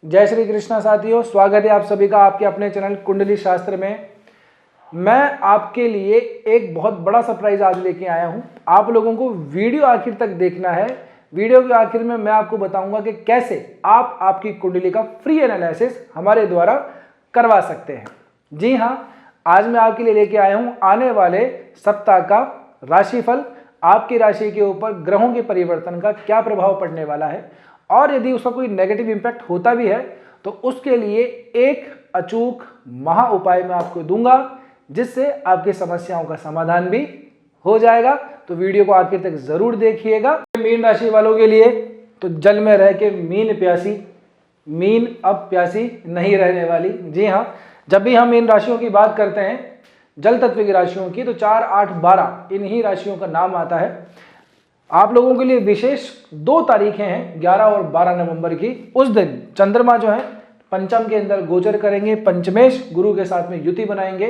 जय श्री कृष्णा साथियों, स्वागत है आप सभी का आपके अपने चैनल कुंडली शास्त्र में। मैं आपके लिए एक बहुत बड़ा सरप्राइज आज लेके आया हूं। आप लोगों को वीडियो आखिर तक देखना है। वीडियो के आखिर में मैं आपको बताऊंगा कि कैसे आप आपकी कुंडली का फ्री एनालिसिस हमारे द्वारा करवा सकते हैं। जी हां, आज मैं आपके लिए लेके आया हूं आने वाले सप्ताह का राशिफल। आपकी राशि के ऊपर ग्रहों के परिवर्तन का क्या प्रभाव पड़ने वाला है और यदि उसका कोई नेगेटिव इंपैक्ट होता भी है तो उसके लिए एक अचूक महा उपाय मैं आपको दूंगा, जिससे आपकी समस्याओं का समाधान भी हो जाएगा। तो वीडियो को आखिर तक जरूर देखिएगा। मीन राशि वालों के लिए तो जल में रह के मीन प्यासी, मीन अब प्यासी नहीं रहने वाली। जी हाँ, जब भी हम मीन राशियों की बात करते हैं, जल तत्व की राशियों की, तो 4, 8, 12 इन्हीं राशियों का नाम आता है। आप लोगों के लिए विशेष 2 तारीखें हैं, 11 और 12 नवंबर की। उस दिन चंद्रमा जो है पंचम के अंदर गोचर करेंगे, पंचमेश गुरु के साथ में युति बनाएंगे।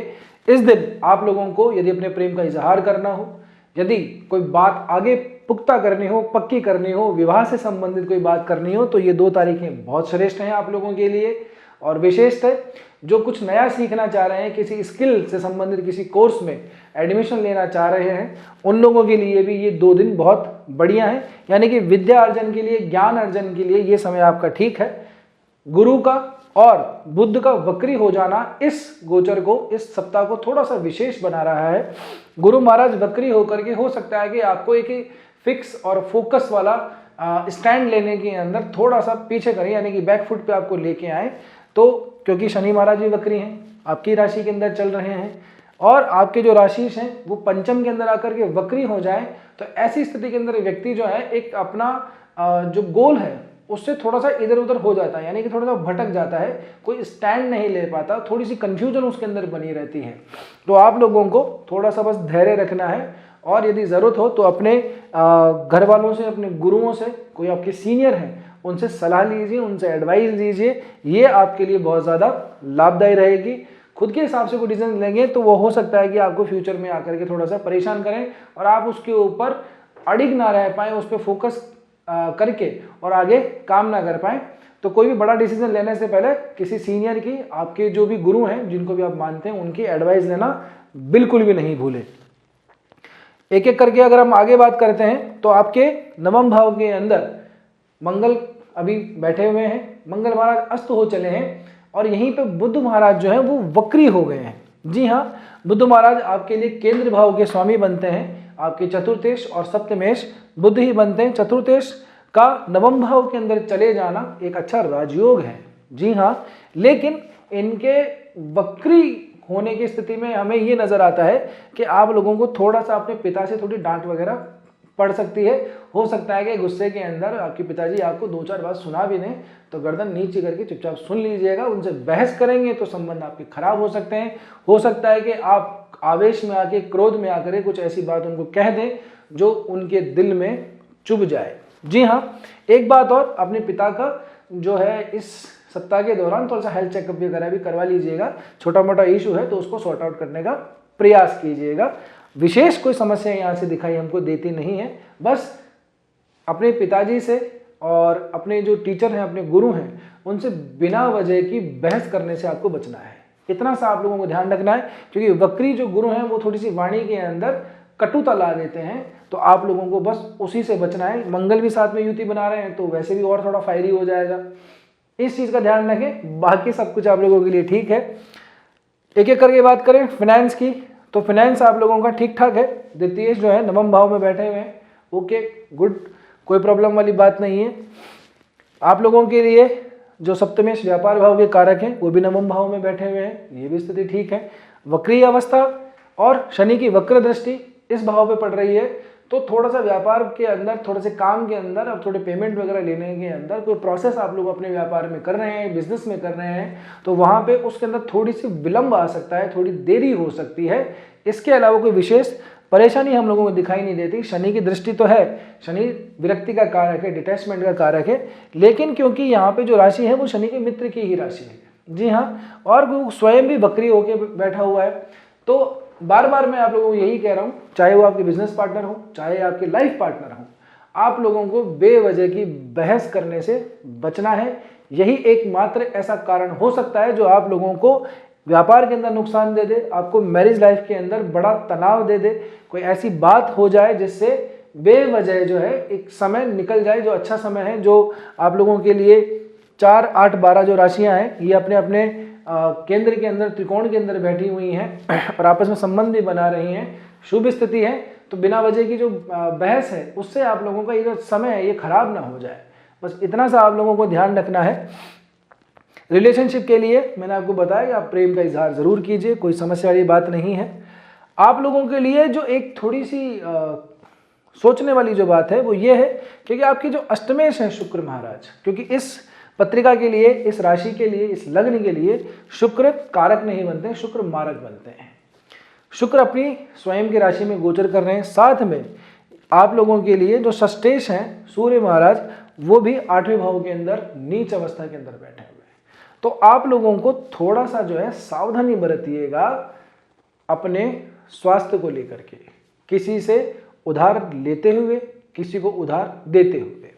इस दिन आप लोगों को यदि अपने प्रेम का इजहार करना हो, यदि कोई बात आगे पुख्ता करनी हो, पक्की करनी हो, विवाह से संबंधित कोई बात करनी हो, तो ये 2 तारीखें बहुत श्रेष्ठ हैं आप लोगों के लिए। और विशेषतः जो कुछ नया सीखना चाह रहे हैं, किसी स्किल से संबंधित किसी कोर्स में एडमिशन लेना चाह रहे हैं, उन लोगों के लिए भी ये 2 दिन बहुत बढ़िया है। यानी कि विद्या अर्जन के लिए, ज्ञान अर्जन के लिए ये समय आपका ठीक है। गुरु का और बुध का वक्री हो जाना इस गोचर को, इस सप्ताह को थोड़ा सा विशेष बना रहा है। गुरु महाराज वक्री होकर के हो सकता है कि आपको एक फिक्स और फोकस वाला स्टैंड लेने के अंदर थोड़ा सा पीछे करें, यानी कि बैक फुट पे आपको लेके आए। तो क्योंकि शनि महाराज भी वक्री हैं, आपकी राशि के अंदर चल रहे हैं और आपके जो राशिश हैं वो पंचम के अंदर आकर के वक्री हो जाए, तो ऐसी स्थिति के अंदर व्यक्ति जो है एक अपना जो गोल है उससे थोड़ा सा इधर उधर हो जाता है, यानी कि थोड़ा सा भटक जाता है, कोई स्टैंड नहीं ले पाता, थोड़ी सी कंफ्यूजन उसके अंदर बनी रहती है। तो आप लोगों को थोड़ा सा बस धैर्य रखना है और यदि ज़रूरत हो तो अपने घर वालों से, अपने गुरुओं से, कोई आपके सीनियर हैं उनसे सलाह लीजिए, उनसे एडवाइस लीजिए। ये आपके लिए बहुत ज़्यादा लाभदायी रहेगी। खुद के हिसाब से कोई डिसीजन लेंगे तो वो हो सकता है कि आपको फ्यूचर में आकर के थोड़ा सा परेशान करें और आप उसके ऊपर अडिग ना रह पाएँ, उस पर फोकस करके और आगे काम ना कर पाएँ। तो कोई भी बड़ा डिसीजन लेने से पहले किसी सीनियर की, आपके जो भी गुरु हैं जिनको भी आप मानते हैं, उनकी एडवाइस लेना बिल्कुल भी नहीं भूलें। एक एक करके अगर हम आगे बात करते हैं तो आपके नवम भाव के अंदर मंगल अभी बैठे हुए हैं, मंगल महाराज अस्त हो चले हैं और यहीं पे बुध महाराज जो है वो वक्री हो गए हैं। जी हाँ, बुध महाराज आपके लिए केंद्र भाव के स्वामी बनते हैं। आपके चतुर्थेश और सप्तमेश बुध ही बनते हैं। चतुर्थेश का नवम भाव के अंदर चले जाना एक अच्छा राजयोग है। जी हाँ, लेकिन इनके वक्री होने की स्थिति में हमें ये नजर आता है कि आप लोगों को थोड़ा सा अपने पिता से थोड़ी डांट वगैरह पड़ सकती है। हो सकता है कि गुस्से के अंदर आपके पिताजी आपको 2-4 बात सुना भी दें, तो गर्दन नीचे करके चुपचाप सुन लीजिएगा। उनसे बहस करेंगे तो संबंध आपके खराब हो सकते हैं। हो सकता है कि आप आवेश में आके, क्रोध में आकर कुछ ऐसी बात उनको कह दें जो उनके दिल में चुभ जाए। जी हाँ, एक बात और, अपने पिता का जो है इस सप्ताह के दौरान थोड़ा सा हेल्थ चेकअप वगैरह भी करवा लीजिएगा। छोटा मोटा इशू है तो उसको सॉर्ट आउट करने का प्रयास कीजिएगा। विशेष कोई समस्या यहाँ से दिखाई हमको देती नहीं है। बस अपने पिताजी से और अपने जो टीचर हैं, अपने गुरु हैं, उनसे बिना वजह की बहस करने से आपको बचना है। इतना सा आप लोगों को ध्यान रखना है, क्योंकि वक्री जो गुरु हैं वो थोड़ी सी वाणी के अंदर कटुता ला देते हैं, तो आप लोगों को बस उसी से बचना है। मंगल भी साथ में युति बना रहे हैं तो वैसे भी और थोड़ा फायरी हो जाएगा। इस चीज़ का ध्यान रखें, बाकी सब कुछ आप लोगों के लिए ठीक है। एक एक करके बात करें फाइनेंस की, तो फाइनेंस आप लोगों का ठीक ठाक है। द्वितीय जो है नवम भाव में बैठे हुए हैं, ओके गुड, कोई प्रॉब्लम वाली बात नहीं है। आप लोगों के लिए जो सप्तमेश व्यापार भाव के कारक हैं वो भी नवम भाव में बैठे हुए हैं, ये भी स्थिति ठीक है। वक्री अवस्था और शनि की वक्र दृष्टि इस भाव पे पड़ रही है, तो थोड़ा सा व्यापार के अंदर, थोड़े से काम के अंदर और थोड़े पेमेंट वगैरह लेने के अंदर कोई प्रोसेस आप लोग अपने व्यापार में कर रहे हैं, बिजनेस में कर रहे हैं, तो वहाँ पे उसके अंदर थोड़ी सी विलंब आ सकता है, थोड़ी देरी हो सकती है। इसके अलावा कोई विशेष परेशानी हम लोगों को दिखाई नहीं देती। शनि की दृष्टि तो है, शनि विरक्ति का कारक है, डिटैचमेंट का कारक है, लेकिन क्योंकि यहाँ पे जो राशि है वो शनि के मित्र की ही राशि है। जी हाँ, और वो स्वयं भी वक्री होकर बैठा हुआ है। तो बार बार मैं आप लोगों को यही कह रहा हूँ, चाहे वो आपके बिजनेस पार्टनर हो, चाहे आपके लाइफ पार्टनर हो, आप लोगों को बेवजह की बहस करने से बचना है। यही एकमात्र ऐसा कारण हो सकता है जो आप लोगों को व्यापार के अंदर नुकसान दे दे, आपको मैरिज लाइफ के अंदर बड़ा तनाव दे दे, कोई ऐसी बात हो जाए जिससे बेवजह जो है एक समय निकल जाए जो अच्छा समय है, जो आप लोगों के लिए 4, 8, 12 जो राशियां हैं ये अपने अपने केंद्र के अंदर, त्रिकोण के अंदर बैठी हुई हैं और आपस में संबंध भी बना रही हैं, शुभ स्थिति है। तो बिना वजह की जो बहस है उससे आप लोगों का ये जो समय है ये खराब ना हो जाए, बस इतना सा आप लोगों को ध्यान रखना है। रिलेशनशिप के लिए मैंने आपको बताया कि आप प्रेम का इजहार जरूर कीजिए, कोई समस्या वाली बात नहीं है। आप लोगों के लिए जो एक थोड़ी सी सोचने वाली जो बात है वो ये है क्योंकि आपके जो अष्टमेश है शुक्र महाराज, क्योंकि इस पत्रिका के लिए, इस राशि के लिए, इस लग्न के लिए शुक्र कारक नहीं बनते हैं, शुक्र मारक बनते हैं। शुक्र अपनी स्वयं की राशि में गोचर कर रहे हैं, साथ में आप लोगों के लिए जो षष्ठेश हैं सूर्य महाराज वो भी 8वें भाव के अंदर नीच अवस्था के अंदर बैठे हुए हैं। तो आप लोगों को थोड़ा सा जो है सावधानी बरतिएगा अपने स्वास्थ्य को लेकर के, किसी से उधार लेते हुए, किसी को उधार देते हुए।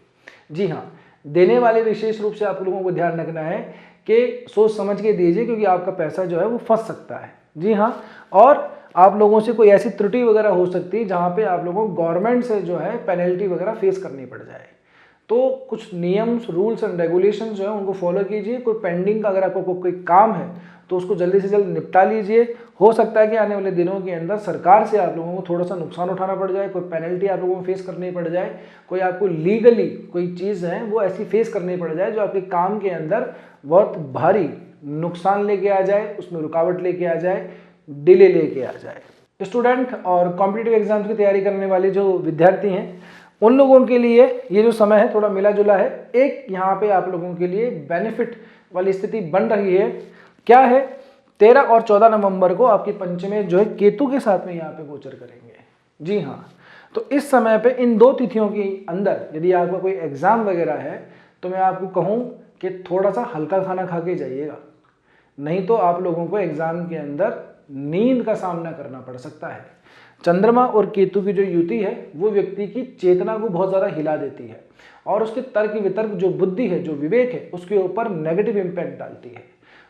जी हाँ, देने वाले विशेष रूप से आप लोगों को ध्यान रखना है कि सोच समझ के दीजिए क्योंकि आपका पैसा जो है वो फंस सकता है। जी हाँ, और आप लोगों से कोई ऐसी त्रुटि वगैरह हो सकती है जहाँ पे आप लोगों को गवर्नमेंट से जो है पेनल्टी वगैरह फेस करनी पड़ जाए। तो कुछ नियम्स, रूल्स एंड रेगुलेशन जो है उनको फॉलो कीजिए। कोई पेंडिंग का अगर आपको कोई काम है तो उसको जल्दी से जल्द निपटा लीजिए। हो सकता है कि आने वाले दिनों के अंदर सरकार से आप लोगों को थोड़ा सा नुकसान उठाना पड़ जाए, कोई पेनल्टी आप लोगों को फेस करनी पड़ जाए, कोई आपको लीगली कोई चीज़ है वो ऐसी फेस करनी पड़ जाए जो आपके काम के अंदर बहुत भारी नुकसान लेके आ जाए, उसमें रुकावट लेके आ जाए, डिले लेके आ जाए। स्टूडेंट और कॉम्पिटिटिव एग्जाम्स की तैयारी करने वाले जो विद्यार्थी हैं उन लोगों के लिए ये जो समय है थोड़ा मिला जुला है। एक यहाँ पे आप लोगों के लिए बेनिफिट वाली स्थिति बन रही है। क्या है, 13 और 14 नवंबर को आपकी पंचमे जो है केतु के साथ में यहाँ पे गोचर करेंगे। जी हाँ, तो इस समय पे इन 2 तिथियों के अंदर यदि आपका कोई एग्जाम वगैरह है तो मैं आपको कहूँ कि थोड़ा सा हल्का खाना खा के जाइएगा, नहीं तो आप लोगों को एग्जाम के अंदर नींद का सामना करना पड़ सकता है। चंद्रमा और केतु की जो युति है वो व्यक्ति की चेतना को बहुत ज़्यादा हिला देती है और उसके तर्क वितर्क जो बुद्धि है, जो विवेक है, उसके ऊपर नेगेटिव इम्पैक्ट डालती है।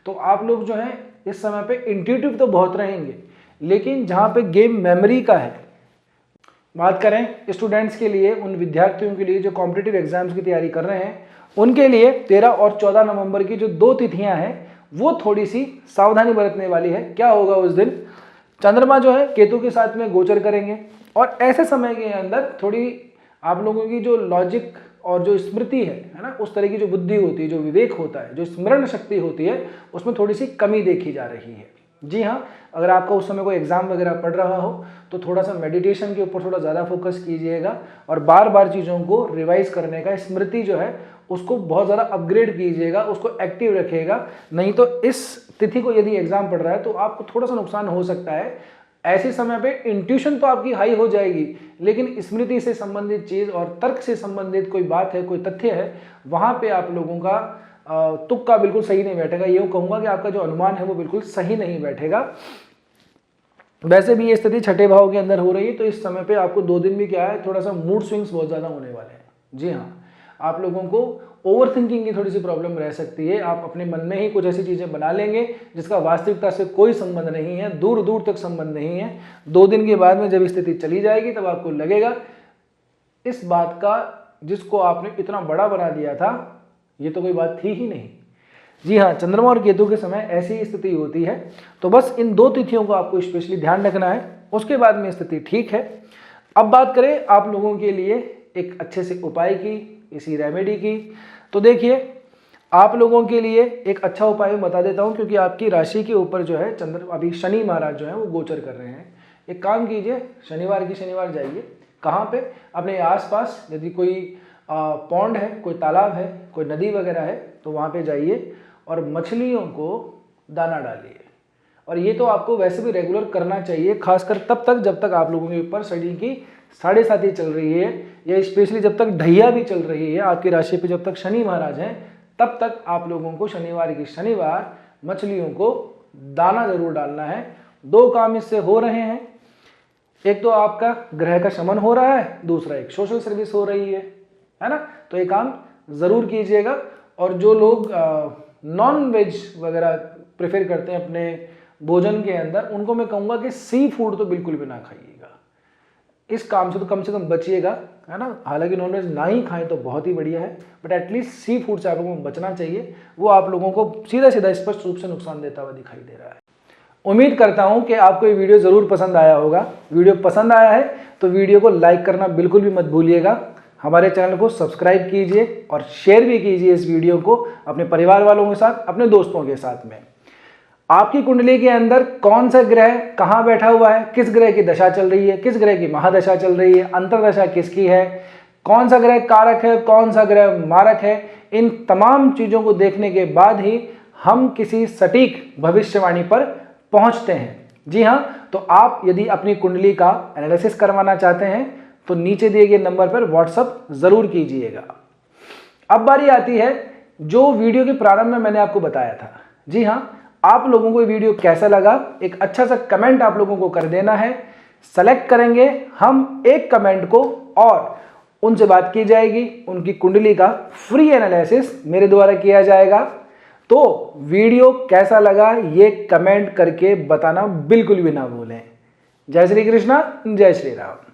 तो आप लोग जो है इस समय पे इंट्यूटिव तो बहुत रहेंगे, लेकिन जहाँ पे गेम मेमोरी का है, बात करें स्टूडेंट्स के लिए, उन विद्यार्थियों के लिए जो कॉम्पिटिटिव एग्जाम्स की तैयारी कर रहे हैं, उनके लिए 13 और 14 नवंबर की जो 2 तिथियां हैं वो थोड़ी सी सावधानी बरतने वाली है। क्या होगा उस दिन, चंद्रमा जो है केतु के साथ में गोचर करेंगे और ऐसे समय के अंदर थोड़ी आप लोगों की जो लॉजिक और जो स्मृति है ना, उस तरह की जो बुद्धि होती है, जो विवेक होता है, जो स्मरण शक्ति होती है, उसमें थोड़ी सी कमी देखी जा रही है। जी हाँ, अगर आपका उस समय कोई एग्जाम वगैरह पढ़ रहा हो तो थोड़ा सा मेडिटेशन के ऊपर थोड़ा ज़्यादा फोकस कीजिएगा और बार बार चीज़ों को रिवाइज करने का, स्मृति जो है उसको बहुत ज़्यादा अपग्रेड कीजिएगा, उसको एक्टिव रखिएगा। नहीं तो इस तिथि को यदि एग्जाम पढ़ रहा है तो आपको थोड़ा सा नुकसान हो सकता है। ऐसे समय पे इंट्यूशन तो आपकी हाई हो जाएगी, लेकिन स्मृति से संबंधित चीज़ और तर्क से संबंधित कोई बात है, कोई तथ्य है, वहाँ पे आप लोगों का तुक्का बिल्कुल सही नहीं बैठेगा। ये कहूँगा कि आपका जो अनुमान है वो बिल्कुल सही नहीं बैठेगा। वैसे भी ये स्थिति 6ठे भाव के अंदर हो रही है, तो इस समय पे आपको 2 दिन भी क्या है, थोड़ा सा मूड स्विंग्स बहुत ज़्यादा होने वाले हैं। जी हाँ, आप लोगों को ओवर थिंकिंग की थोड़ी सी प्रॉब्लम रह सकती है। आप अपने मन में ही कुछ ऐसी चीज़ें बना लेंगे जिसका वास्तविकता से कोई संबंध नहीं है, दूर दूर तक संबंध नहीं है। 2 दिन के बाद में जब स्थिति चली जाएगी तब आपको लगेगा इस बात का जिसको आपने इतना बड़ा बना दिया था ये तो कोई बात थी ही नहीं। जी हाँ, चंद्रमा और केतु के समय ऐसी स्थिति होती है। तो बस इन 2 तिथियों को आपको स्पेशली ध्यान रखना है, उसके बाद में स्थिति ठीक है। अब बात करें आप लोगों के लिए एक अच्छे से उपाय की, इसी रेमेडी की, तो देखिए आप लोगों के लिए एक अच्छा उपाय मैं बता देता हूँ, क्योंकि आपकी राशि के ऊपर जो है अभी शनि महाराज जो है वो गोचर कर रहे हैं। एक काम कीजिए, शनिवार की शनिवार जाइए, कहाँ पे, अपने आसपास यदि कोई पौंड है, कोई तालाब है, कोई नदी वगैरह है तो वहाँ पे जाइए और मछलियों को दाना डालिए। और ये तो आपको वैसे भी रेगुलर करना चाहिए, खासकर तब तक जब तक आप लोगों के ऊपर शनि की 7.5 चल रही है, या स्पेशली जब तक ढैया भी चल रही है आपकी राशि पे, जब तक शनि महाराज हैं तब तक आप लोगों को शनिवार की शनिवार मछलियों को दाना जरूर डालना है। 2 काम इससे हो रहे हैं, एक तो आपका ग्रह का शमन हो रहा है, दूसरा एक सोशल सर्विस हो रही है ना। तो ये काम जरूर कीजिएगा। और जो लोग नॉन वेज वगैरह प्रेफर करते हैं अपने भोजन के अंदर, उनको मैं कहूँगा कि सी फूड तो बिल्कुल भी ना खाइएगा। इस काम से तो कम बचिएगा, है ना। हालांकि नॉनवेज ना ही खाएं तो बहुत ही बढ़िया है, बट एटलीस्ट सी फूड से आप लोगों को बचना चाहिए। वो आप लोगों को सीधा सीधा स्पष्ट रूप से नुकसान देता हुआ दिखाई दे रहा है। उम्मीद करता हूं कि आपको ये वीडियो ज़रूर पसंद आया होगा। वीडियो पसंद आया है तो वीडियो को लाइक करना बिल्कुल भी मत भूलिएगा। हमारे चैनल को सब्सक्राइब कीजिए और शेयर भी कीजिए इस वीडियो को अपने परिवार वालों के साथ, अपने दोस्तों के साथ में। आपकी कुंडली के अंदर कौन सा ग्रह कहाँ बैठा हुआ है, किस ग्रह की दशा चल रही है, किस ग्रह की महादशा चल रही है, अंतरदशा किसकी है, कौन सा ग्रह कारक है, कौन सा ग्रह मारक है, इन तमाम चीज़ों को देखने के बाद ही हम किसी सटीक भविष्यवाणी पर पहुंचते हैं। जी हाँ, तो आप यदि अपनी कुंडली का एनालिसिस करवाना चाहते हैं तो नीचे दिए गए नंबर पर व्हाट्सअप ज़रूर कीजिएगा। अब बारी आती है जो वीडियो के प्रारंभ में मैंने आपको बताया था। जी हाँ, आप लोगों को ये वीडियो कैसा लगा, एक अच्छा सा कमेंट आप लोगों को कर देना है। सेलेक्ट करेंगे हम एक कमेंट को और उनसे बात की जाएगी, उनकी कुंडली का फ्री एनालिसिस मेरे द्वारा किया जाएगा। तो वीडियो कैसा लगा ये कमेंट करके बताना बिल्कुल भी ना भूलें। जय श्री कृष्णा, जय श्री राम।